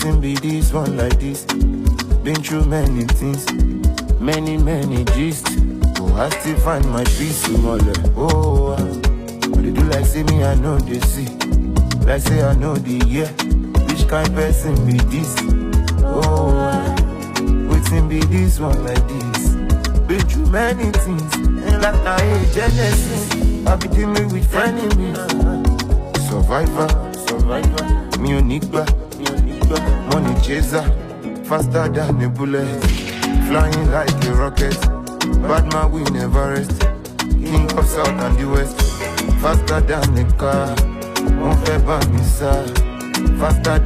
Waiting be this one like this. Been through many things, many gist. Oh, I still find my peace in all that. Oh, but they do like say me, I know they see. Like say I know the year. Which kind person be this? Oh, waiting be this one like this. Been through many things, and like I hate Genesis. I be dealing with enemies. Survivor, me Onigba, money chaser, faster than a bullet, flying like a rocket. Bad man we never rest. King of South and the West, faster than a car. Won't fair by me, sir. Faster.